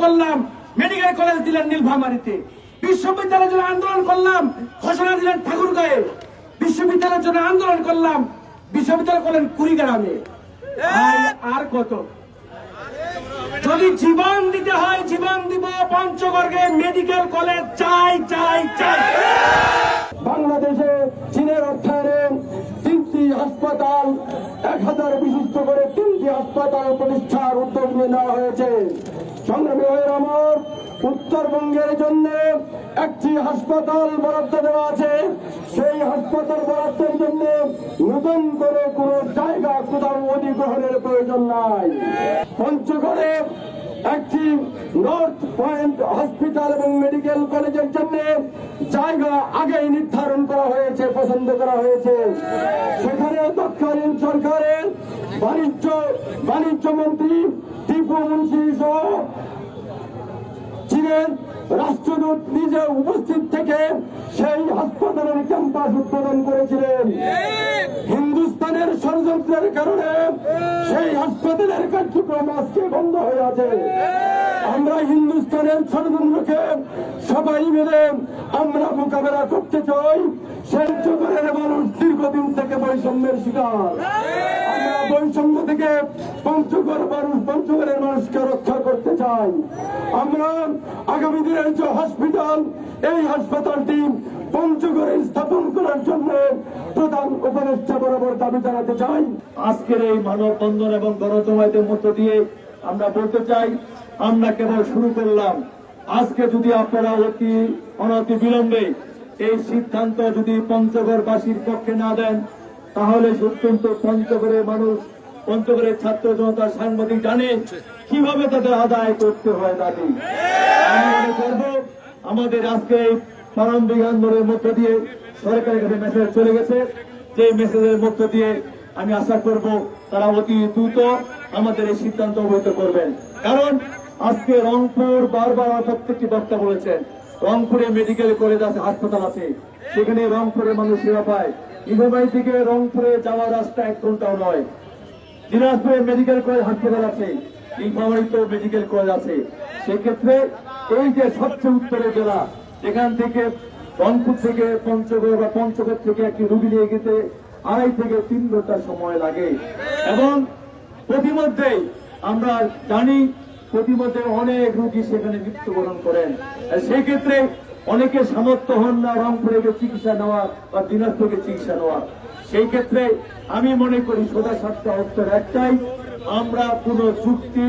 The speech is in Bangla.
করলাম, মেডিকেল কলেজ দিলেন নীলফামারীতে। বিশ্ববিদ্যালয়ের জন্য আন্দোলন করলাম, ঘোষণা দিলেন ঠাকুরগাঁয়ে। বিশ্ববিদ্যালয়ের জন্য আন্দোলন করলাম, বিশ্ববিদ্যালয় করলেন কুড়িগ্রামে। আর কত? যদি জীবন দিতে হয় জীবন দিব, পঞ্চগড়ে মেডিকেল কলেজ চাই চাই চাই। বাংলাদেশে চীনের অর্থায়নে 3টি হাসপাতাল, 1000 বিশিষ্ট করে 3টি হাসপাতাল প্রতিষ্ঠার উদ্যোগ নেওয়া হয়েছে। সংগ্রামী ভাইয়ের আমার, উত্তরবঙ্গের জন্য একটি হাসপাতাল বরাদ্দ দেওয়া আছে। সেই হাসপাতাল বরাদ্দের জন্য নতুন করে কোন জায়গা কোথাও অধিগ্রহণের প্রয়োজন নাই। পঞ্চগড়ে একটি নর্থ পয়েন্ট হসপিটাল এবং মেডিকেল কলেজের জন্য জায়গা আগেই নির্ধারণ করা হয়েছে, পছন্দ করা হয়েছে। সেখানে তৎকালীন সরকারের বাণিজ্য মন্ত্রী টিপু মুন্সি সহ চীনের রাষ্ট্রদূত নিজে উপস্থিত থেকে সেই হাসপাতালের ক্যাম্পাস উদ্বোধন করেছিলেন। হিন্দুস্তানের ষড়যন্ত্রের কারণে সেই হাসপাতালের কার্যক্রম আজকে বন্ধ হয়ে আছে। আমরা হিন্দুস্তানের ষড়যন্ত্রকে সবাই মিলে আমরা মোকাবেলা করতে চাই। সেই যুগের মানুষ দীর্ঘদিন থেকে বৈষম্যের শিকার। আমরা বৈষম্য থেকে পঞ্চগড়ের মানুষকে রক্ষা করতে চাই। আমরা আগামী দিনের যে হসপিটাল, এই হাসপাতালটি পঞ্চগড়ে স্থাপন করার জন্য প্রধান উপদেষ্টা বরাবর দাবি জানাতে চাই। আজকের এই মানববন্ধন এবং গণজমায়েতের মধ্য দিয়ে আমরা বলতে চাই, আমরা কেবল শুরু করলাম। আজকে যদি আপনারা অনতি বিলম্বে এই সিদ্ধান্ত যদি পঞ্চগড়বাসীর পক্ষে না দেন, তাহলে অত্যন্ত পঞ্চগড়ের মানুষ, পঞ্চগড়ের ছাত্র জনতা, সাংবাদিক জানে কিভাবে তাদের আদায় করতে হয় দাবি। আমি মনে করব আমাদের আজকে এই প্রারম্ভিক আন্দোলনের মধ্য দিয়ে সরকারের কাছে মেসেজ চলে গেছে। যে মেসেজের মধ্য দিয়ে আমি আশা করব তারা অতি দ্রুত আমাদের এই সিদ্ধান্ত অবহিত করবেন। কারণ আজকে রংপুর বারবার প্রত্যেকটি বক্তা বলেছেন, রংপুরে মেডিকেল কলেজ আছে, হাসপাতাল আছে, সেখানে রংপুরের মানুষ সেবা পায়। নীলফামারী থেকে রংপুরে যাওয়ার রাস্তা 1 ঘন্টাও নয়। দিনাজপুরে মেডিকেল কলেজ হাসপাতাল আছে, নীলফামারীতেও মেডিকেল কলেজ আছে। সেক্ষেত্রে এই যে সবচেয়ে উত্তরের জেলা, এখান থেকে রংপুর থেকে পঞ্চগড় বা পঞ্চগড় থেকে একটি রোগী নিয়ে যেতে 2.5 থেকে 3 ঘন্টা সময় লাগে। এবং প্রতিমধ্যেই আমরা জানি প্রতিমধ্যে অনেক রোগী সেখানে মৃত্যুবরণ করেন। সেই ক্ষেত্রে অনেকে সামর্থ্য হন না রংপুরে চিকিৎসা নেওয়া বা দিনাজপুরে চিকিৎসা নেওয়া। সেই ক্ষেত্রে আমি মনে করি সোজা সাপটা উত্তর একটাই, আমরা কোন চুক্তি